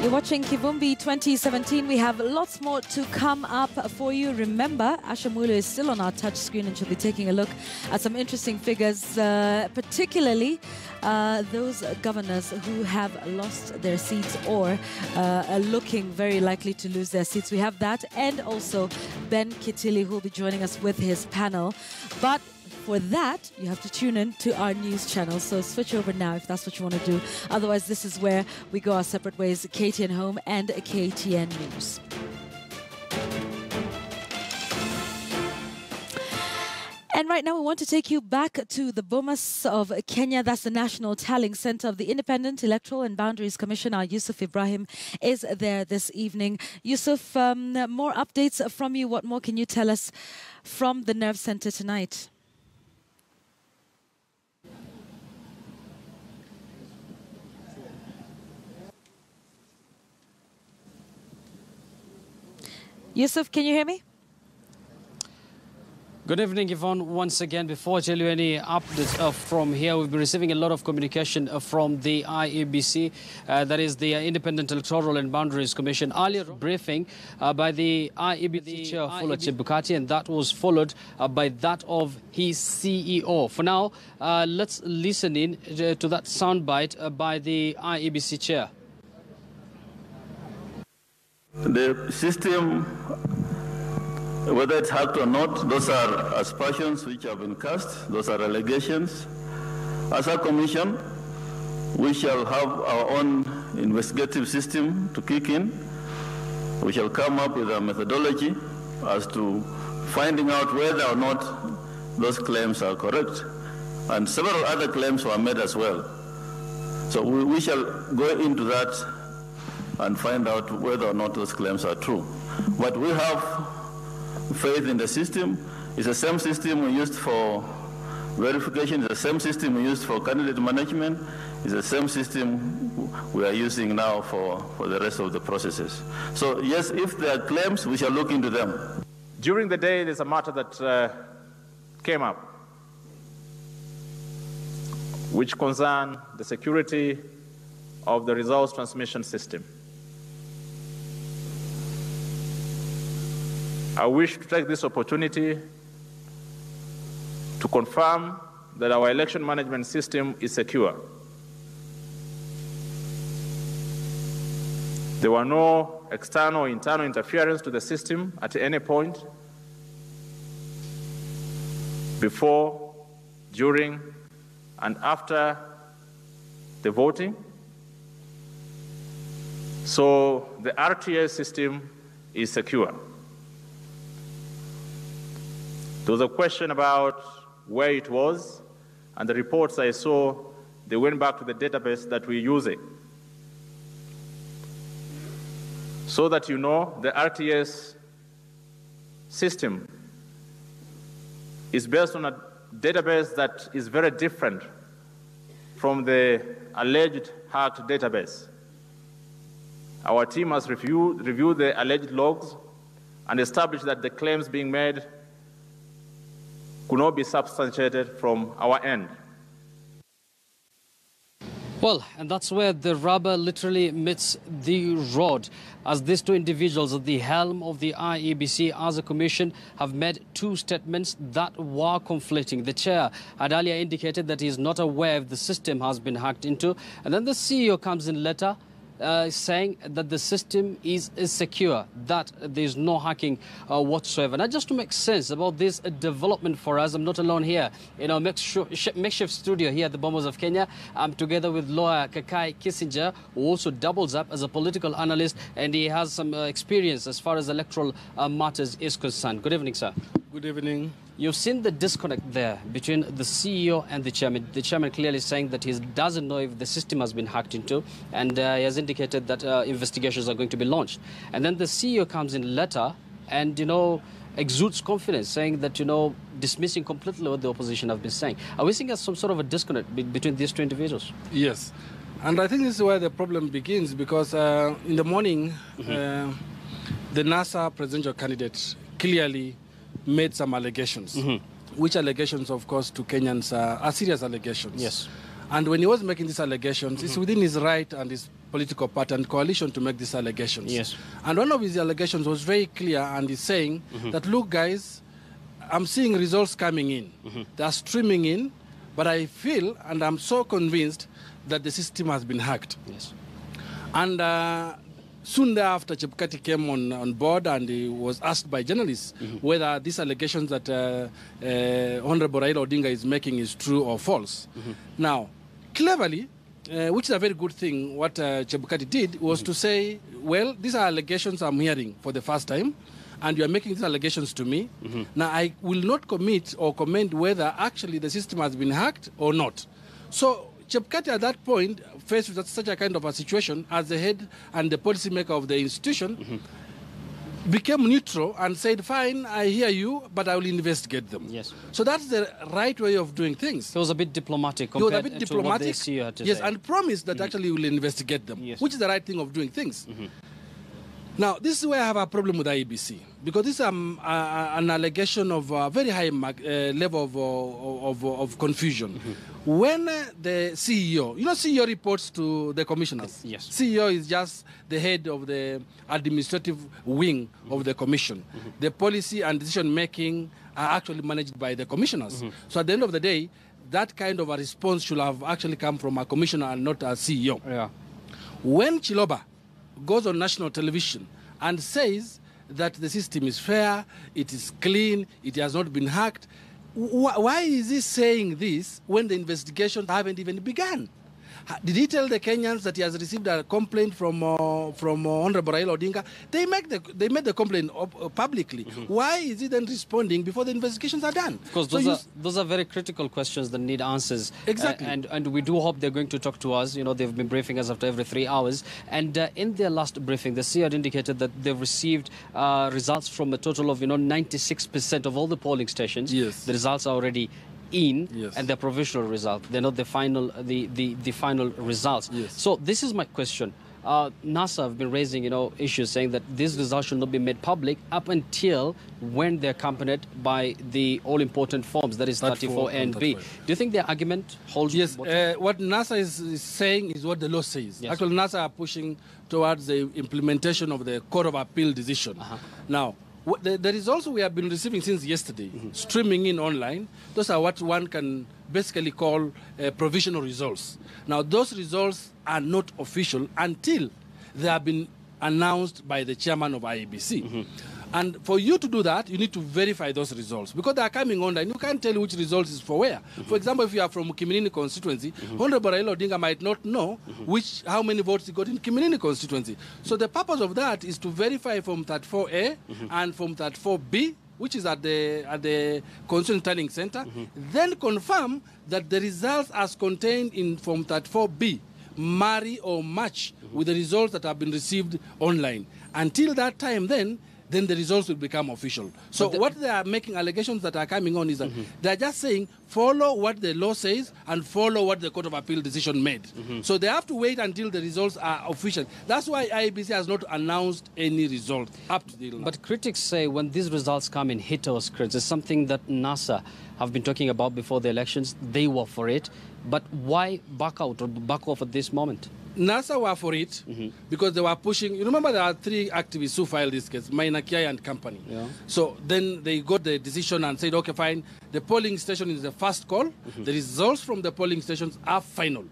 You're watching KIVUMBI 2017. We have lots more to come up for you. Remember, Asha Mulu is still on our touch screen and she'll be taking a look at some interesting figures, particularly those governors who have lost their seats or are looking very likely to lose their seats. We have that, and also Ben Kitili, who will be joining us with his panel. But for that, you have to tune in to our news channel. So switch over now if that's what you want to do. Otherwise, this is where we go our separate ways, KTN Home and KTN News. And right now, we want to take you back to the Bomas of Kenya. That's the National Tallying Center of the Independent Electoral and Boundaries Commission. Our Yusuf Ibrahim is there this evening. Yusuf, more updates from you. What more can you tell us from the Nerve Center tonight? Yusuf, can you hear me? Good evening, Yvonne. Once again, before I tell you any updates from here, we've been receiving a lot of communication from the IEBC, that is the Independent Electoral and Boundaries Commission. Earlier briefing by the IEBC chair, Chebukati, and that was followed by that of his CEO. For now, let's listen in to that soundbite by the IEBC chair. The system, whether it's hacked or not, those are aspersions which have been cast, those are allegations. As a commission, we shall have our own investigative system to kick in. We shall come up with a methodology as to finding out whether or not those claims are correct. And several other claims were made as well. So we shall go into that and find out whether or not those claims are true. But we have faith in the system. It's the same system we used for verification. It's the same system we used for candidate management. It's the same system we are using now for the rest of the processes. So yes, if there are claims, we shall look into them. During the day, there's a matter that came up, which concerned the security of the results transmission system. I wish to take this opportunity to confirm that our election management system is secure. There were no external or internal interference to the system at any point before, during, and after the voting. So the RTA system is secure. There was a question about where it was, and the reports I saw, they went back to the database that we're using. So that you know, the RTS system is based on a database that is very different from the alleged hacked database. Our team has reviewed the alleged logs and established that the claims being made could not be substantiated from our end. Well, and that's where the rubber literally meets the road, as these two individuals at the helm of the IEBC as a commission have made two statements that were conflicting. The chair had earlier indicated that he is not aware if the system has been hacked into, and then the CEO comes in later saying that the system is secure, that there is no hacking whatsoever. Now, just to make sense about this development for us, I'm not alone here in our makeshift studio here at the Bomas of Kenya. I'm together with lawyer Kakai Kissinger, who also doubles up as a political analyst, and he has some experience as far as electoral matters is concerned. Good evening, sir. Good evening. You've seen the disconnect there between the CEO and the chairman. The chairman clearly saying that he doesn't know if the system has been hacked into, and he has indicated that investigations are going to be launched. And then the CEO comes in later and, exudes confidence, saying that, dismissing completely what the opposition have been saying. Are we seeing some sort of a disconnect between these two individuals? Yes. And I think this is where the problem begins, because in the morning, the NASA presidential candidate clearly made some allegations, which allegations, of course, to Kenyans are serious allegations. Yes. And when he was making these allegations, it's within his right and his political party and coalition to make these allegations. Yes. And one of his allegations was very clear, and he's saying that, look, guys, I'm seeing results coming in. They're streaming in, but I feel, and I'm so convinced, that the system has been hacked. Yes. And soon thereafter, Chebukati came on board, and he was asked by journalists whether these allegations that Honorable Raila Odinga is making is true or false. Now, cleverly, which is a very good thing, what Chebukati did was to say, well, these are allegations I'm hearing for the first time, and you are making these allegations to me. Now, I will not commit or comment whether actually the system has been hacked or not. So Chebukati at that point, faced with such a kind of a situation as the head and the policymaker of the institution, became neutral and said, fine, I hear you, but I will investigate them. Yes. So that's the right way of doing things. He was a bit diplomatic compared to what the CEO had to say. Yes, and promised that actually he will investigate them, which is the right thing of doing things. Now, this is where I have a problem with IEBC, because this is an allegation of a very high level of confusion. When the CEO, CEO reports to the commissioners. Yes. CEO is just the head of the administrative wing of the commission. The policy and decision-making are actually managed by the commissioners. So at the end of the day, that kind of a response should have actually come from a commissioner and not a CEO. Yeah. When Chiloba goes on national television and says that the system is fair, it is clean, it has not been hacked, why is he saying this when the investigations haven't even begun? Did he tell the Kenyans that he has received a complaint from Honorable Raila Odinga? They made the complaint publicly. Why is he then responding before the investigations are done? Of course, those are very critical questions that need answers. Exactly. And we do hope they're going to talk to us. They've been briefing us after every 3 hours. And in their last briefing, the CEO had indicated that they've received results from a total of 96% of all the polling stations. Yes. The results are already in, yes, and the provisional result. They're not the final final results. Yes. So this is my question. NASA have been raising issues saying that these results should not be made public up until when they're accompanied by the all-important forms, that is 34A and B. Do you think their argument holds? Yes, what NASA is saying is what the law says. Yes. Actually, NASA are pushing towards the implementation of the Court of Appeal decision. Now, the results we have been receiving since yesterday, streaming in online, those are what one can basically call provisional results. Now, those results are not official until they have been announced by the chairman of IEBC. And for you to do that, you need to verify those results because they are coming online. You can't tell which results is for where. For example, if you are from Kiminini constituency, Honorable Raila Odinga might not know how many votes he got in Kiminini constituency. So the purpose of that is to verify from 34A and from 34B, which is at the Constituent Tallying Center, then confirm that the results as contained in Form 34B marry or match with the results that have been received online. Until that time, then the results will become official. So what they are making allegations that are coming on is that they are just saying follow what the law says and follow what the Court of Appeal decision made. So they have to wait until the results are official. That's why IEBC has not announced any result up to the. But critics say when these results come in hit or scripts, it's something that NASA have been talking about before the elections. They were for it. But why back out or back off at this moment? NASA were for it because they were pushing. You remember there are 3 activists who filed this case, Maina Kiai and company. Yeah. So then they got the decision and said, okay, fine, the polling station is the first call. The results from the polling stations are final.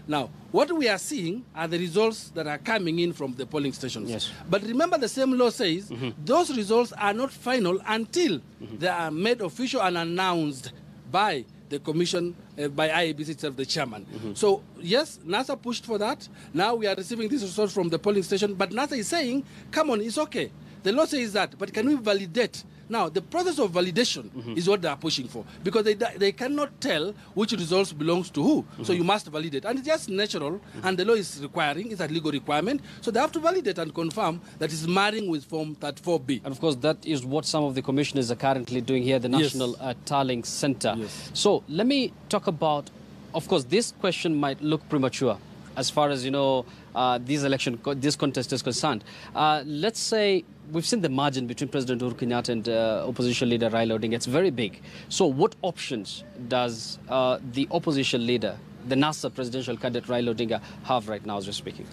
Now, what we are seeing are the results that are coming in from the polling stations. Yes. But remember the same law says those results are not final until they are made official and announced by the commission, by IEBC itself, the chairman. So, yes, NASA pushed for that. Now we are receiving these results from the polling station, but NASA is saying, come on, it's okay. The law says that, but can we validate? Now, the process of validation is what they are pushing for, because they cannot tell which results belongs to who. So you must validate. And it's just natural, and the law is requiring, it's a legal requirement, so they have to validate and confirm that it's marrying with Form 34B. And of course, that is what some of the commissioners are currently doing here at the National Tallying Center. Yes. So let me talk about, of course, this question might look premature as far as, this contest is concerned. Let's say we've seen the margin between President Uhuru Kenyatta and opposition leader Raila Odinga. It's very big. So what options does the opposition leader the NASA presidential candidate Raila Odinga have right now as we're speaking?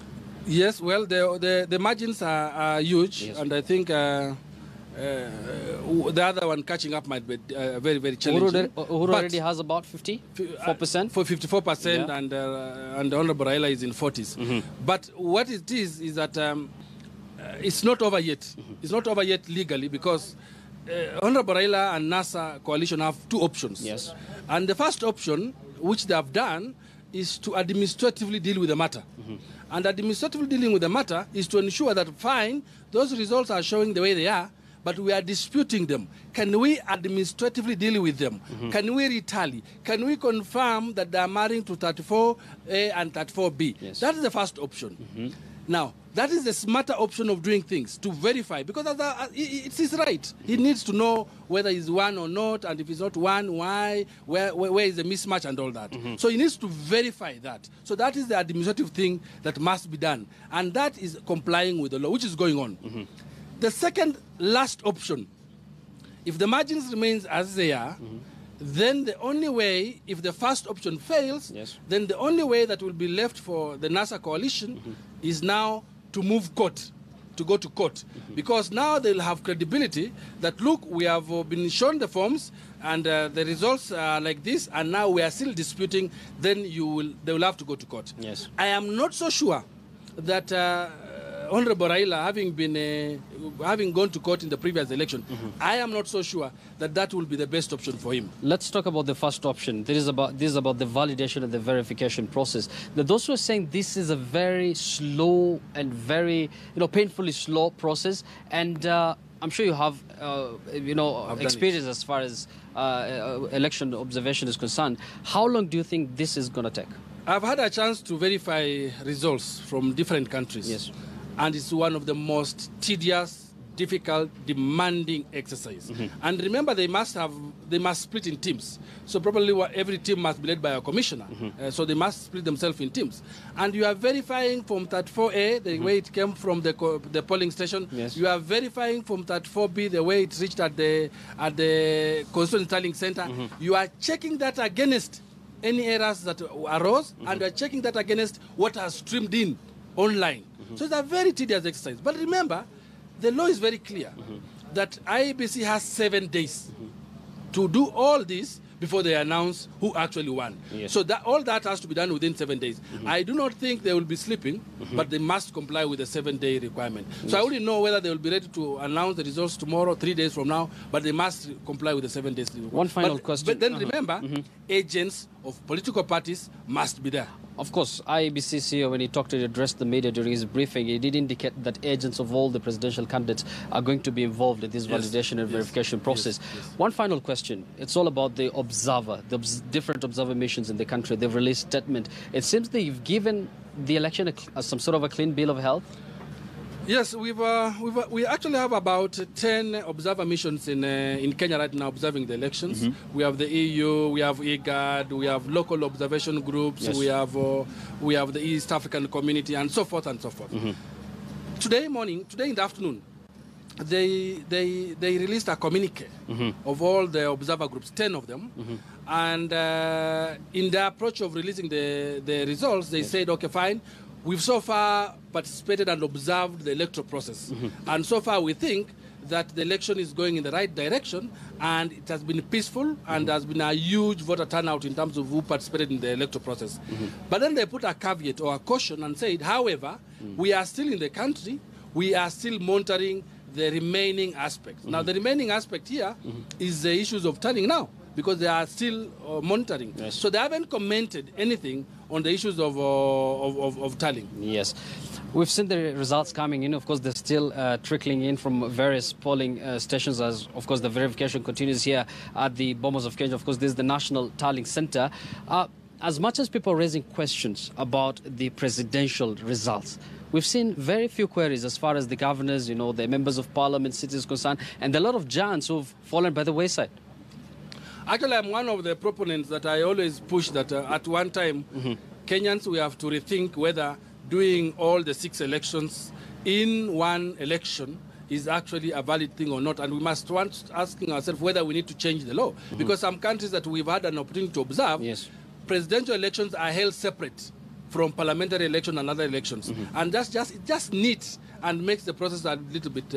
Yes, well, the margins are huge, Yes. and I think the other one catching up might be very, very challenging. Uhuru already has about 54%? For 54%, Yeah. and the Honorable Raila is in 40s. But what it is that it's not over yet. It's not over yet legally, because Honorable Raila and NASA coalition have two options. Yes. And the first option, which they have done, is to administratively deal with the matter. And administratively dealing with the matter is to ensure that, fine, those results are showing the way they are, but we are disputing them. Can we administratively deal with them? Can we retally? Can we confirm that they are marrying to 34A and 34B? Yes. That is the first option. Now, that is the smarter option of doing things, to verify, because it's his right. He needs to know whether he's one or not, and if he's not one, why, where is the mismatch and all that. So he needs to verify that. So that is the administrative thing that must be done, and that is complying with the law, which is going on. The second last option, if the margins remains as they are, then the only way, if the first option fails, Yes. then the only way that will be left for the NASA coalition is now to move court, to go to court. Because now they'll have credibility that, look, we have been shown the forms and the results are like this, and now we are still disputing, then they will have to go to court. Yes. I am not so sure that Honorable Raila, having gone to court in the previous election, I am not so sure that that will be the best option for him. Let's talk about the first option. This is about the validation and the verification process. Those who are saying this is a very slow and very painfully slow process, and I'm sure you have experience as far as election observation is concerned. How long do you think this is going to take? I've had a chance to verify results from different countries. Yes. And it's one of the most tedious, difficult, demanding exercise. And remember, they must split in teams. So probably every team must be led by a commissioner. So they must split themselves in teams. And you are verifying from 34A, the way it came from the polling station. Yes. You are verifying from 34B, the way it reached at the Constituent Tallying Center. You are checking that against any errors that arose, and you are checking that against what has streamed in online. So it's a very tedious exercise. But remember, the law is very clear that IEBC has 7 days to do all this before they announce who actually won. Yes. So all that has to be done within 7 days. I do not think they will be sleeping, but they must comply with the 7-day requirement. So I wouldn't know whether they will be ready to announce the results tomorrow, 3 days from now, but they must comply with the 7 days requirement. One final question. But then remember, agents of political parties must be there. Of course, IEBC CEO, when he addressed the media during his briefing, he did indicate that agents of all the presidential candidates are going to be involved in this validation and verification process. One final question. It's all about the observer, different observer missions in the country. They've released statement. It seems they've given the election some sort of a clean bill of health. Yes, we actually have about 10 observer missions in Kenya right now observing the elections. We have the EU, we have IGAD, we have local observation groups, Yes. we have the East African community, and so forth and so forth. Today in the afternoon, they released a communique of all the observer groups, 10 of them, and in the approach of releasing the results, they said, okay, fine. We've so far participated and observed the electoral process. And so far we think that the election is going in the right direction, and it has been peaceful, and there has been a huge voter turnout in terms of who participated in the electoral process. But then they put a caveat or a caution and said, however, we are still in the country, we are still monitoring the remaining aspects. Now, the remaining aspect here is the issues of turning now, because they are still monitoring. Yes. So they haven't commented anything on the issues of tallying. Yes. We've seen the results coming in. Of course, they're still trickling in from various polling stations as, of course, the verification continues here at the Bomas of Kenya. Of course, this is the National Tallying Center. As much as people are raising questions about the presidential results, we've seen very few queries as far as the governors, the members of parliament, citizens concerned, and a lot of giants who've fallen by the wayside. Actually, I'm one of the proponents that I always push that at one time, Kenyans, we have to rethink whether doing all the 6 elections in one election is actually a valid thing or not. And we must start asking ourselves whether we need to change the law. Because some countries that we've had an opportunity to observe, Yes. presidential elections are held separate from parliamentary election and other elections. And it just neat and makes the process a little bit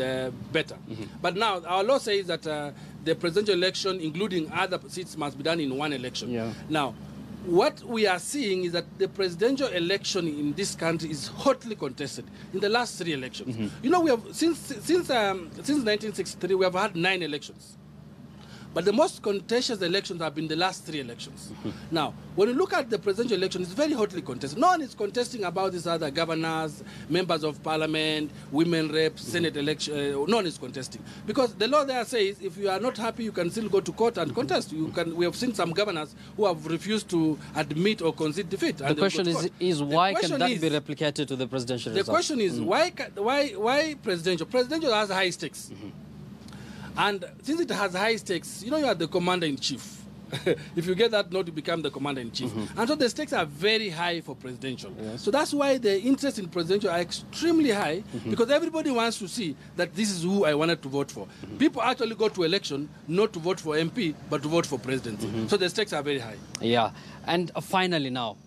better. But now, our law says that the presidential election, including other seats, must be done in one election. Yeah. Now, what we are seeing is that the presidential election in this country is hotly contested in the last 3 elections. You know, we have since 1963 we have had 9 elections, but the most contentious elections have been the last 3 elections. Now, when you look at the presidential election, it's very hotly contested. No one is contesting about these other governors, members of parliament, women reps, Senate election. No one is contesting, because the law there says if you are not happy, you can still go to court and contest. We have seen some governors who have refused to admit or concede defeat. The question is why can that be replicated to the presidential result? The question is why presidential? Presidential has high stakes. And since it has high stakes, you know, you are the commander-in-chief. If you get that note, you become the commander-in-chief. And so the stakes are very high for presidential. Yes. So that's why the interest in presidential are extremely high, because everybody wants to see that this is who I wanted to vote for. People actually go to election not to vote for MP, but to vote for presidency. So the stakes are very high. Yeah. And finally now,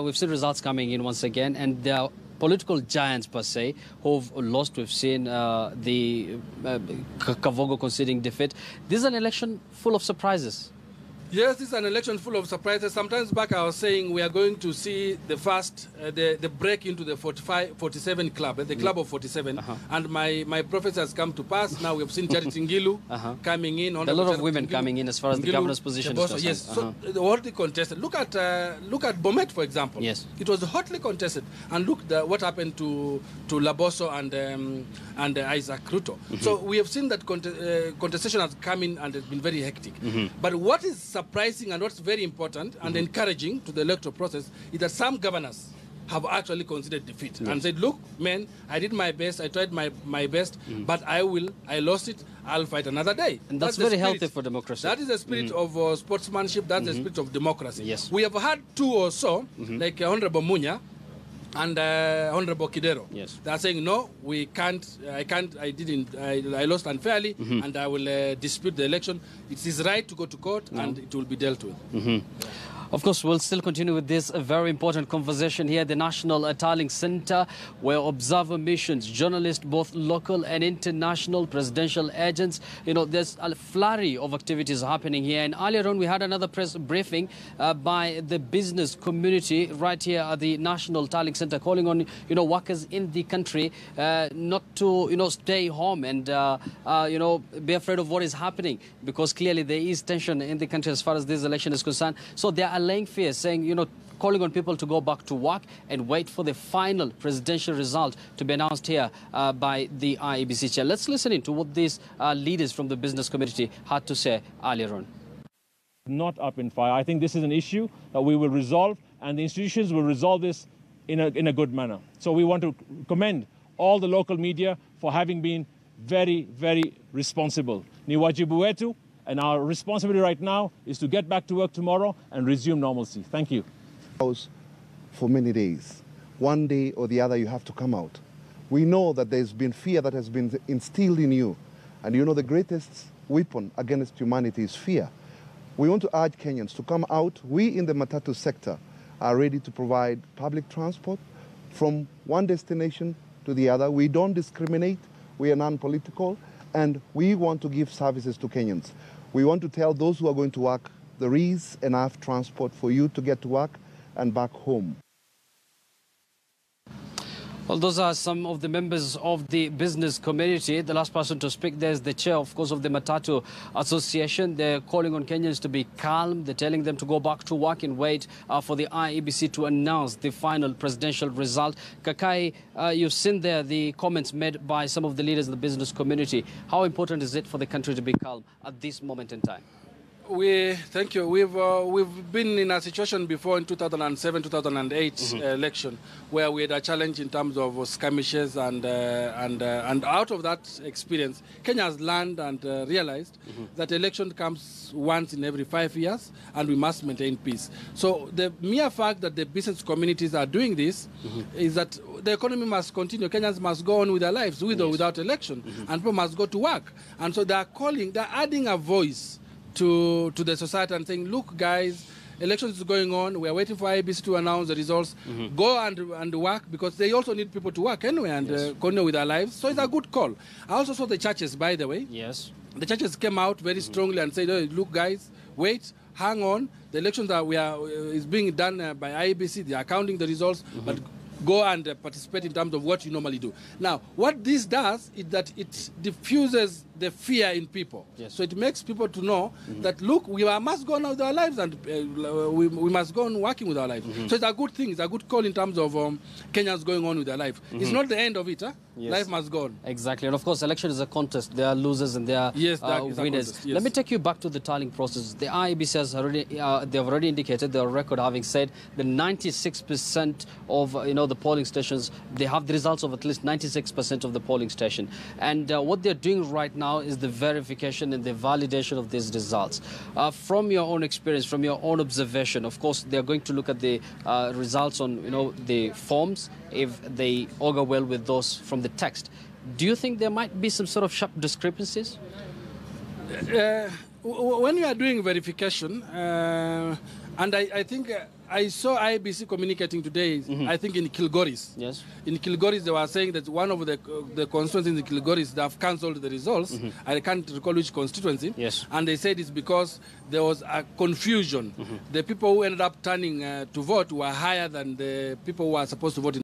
we've seen results coming in once again, and there are political giants per se who've lost. We've seen the Kavogo conceding defeat. This is an election full of surprises. Yes, this is an election full of surprises. Sometimes back I was saying we are going to see the first, the break into the 47 club, the club of 47. And my prophecy has come to pass. Now we have seen Charity Ngilu coming in. A lot of women coming in as far as the governor's position is concerned. Yes, so hotly contested. Look at Bomet, for example. Yes. It was hotly contested. And look what happened to Laboso and Isaac Ruto. So we have seen that contestation has come in and it's been very hectic. But what is surprising and what's very important and encouraging to the electoral process is that some governors have actually considered defeat and said, look, man, I did my best, I tried my best, but I lost it, I'll fight another day. And that's very healthy for democracy. That is the spirit of sportsmanship, that's the spirit of democracy. Yes. We have had 2 or so, like Honorable Munya and Honorable Kidero. Yes. They are saying, no, we can't, I lost unfairly, and I will dispute the election. It's his right to go to court, and it will be dealt with. Of course, we'll still continue with this very important conversation here at the National Tallying Center, where observer missions, journalists, both local and international, presidential agents, you know, there's a flurry of activities happening here. And earlier on, we had another press briefing by the business community right here at the National Tallying Center, calling on, you know, workers in the country not to, you know, stay home and, you know, be afraid of what is happening, because clearly there is tension in the country as far as this election is concerned. So there are laying fear, saying, you know, calling on people to go back to work and wait for the final presidential result to be announced here by the IEBC chair. Let's listen in to what these leaders from the business community had to say earlier on. Not up in fire. I think this is an issue that we will resolve, and the institutions will resolve this in a good manner. So we want to commend all the local media for having been very, very responsible. Ni wajibu wetu. And our responsibility right now is to get back to work tomorrow and resume normalcy. Thank you. For many days, one day or the other, you have to come out. We know that there's been fear that has been instilled in you. And you know the greatest weapon against humanity is fear. We want to urge Kenyans to come out. We in the Matatu sector are ready to provide public transport from one destination to the other. We don't discriminate. We are non-political. And we want to give services to Kenyans. We want to tell those who are going to work, there is enough transport for you to get to work and back home. Well, those are some of the members of the business community. The last person to speak there is the chair, of course, of the Matatu Association. They're calling on Kenyans to be calm. They're telling them to go back to work and wait for the IEBC to announce the final presidential result. Kakai, you've seen there the comments made by some of the leaders of the business community. How important is it for the country to be calm at this moment in time? Thank you. We've been in a situation before in 2007, 2008 election where we had a challenge in terms of skirmishes, and out of that experience, Kenya has learned and realized that election comes once in every 5 years, and we must maintain peace. So the mere fact that the business communities are doing this is that the economy must continue. Kenyans must go on with their lives, with or without election, and people must go to work. And so they're adding a voice to the society and saying, look, guys, elections is going on. We are waiting for IEBC to announce the results. Go and work, because they also need people to work anyway and continue with their lives. So it's a good call. I also saw the churches, by the way. Yes. The churches came out very strongly and said, "Oh, look, guys, wait, hang on. The elections that is being done by IEBC. They are counting the results, but go and participate in terms of what you normally do." Now, what this does is that it diffuses the fear in people. Yes. So it makes people to know that, look, we must go on with our lives, and we must go on working with our lives. So it's a good thing. It's a good call in terms of Kenyans going on with their life. It's not the end of it. Yes. Life must go on. Exactly. And of course, election is a contest. There are losers and there are winners. Yes. Let me take you back to the tallying process. The IEBC has already, they've already indicated their record, having said the 96% of the polling stations, they have the results of at least 96% of the polling station. And what they're doing right now is the verification and the validation of these results. From your own experience, from your own observation, of course, they're going to look at the results on the forms, if they augur well with those from the text. Do you think there might be some sort of sharp discrepancies? When you are doing verification, and I think I saw IBC communicating today, I think in Kilgoris. Yes. In Kilgoris, they were saying that one of the constituencies in Kilgoris, they have cancelled the results. I can't recall which constituency. Yes. And they said it's because there was a confusion. The people who ended up turning to vote were higher than the people who were supposed to vote in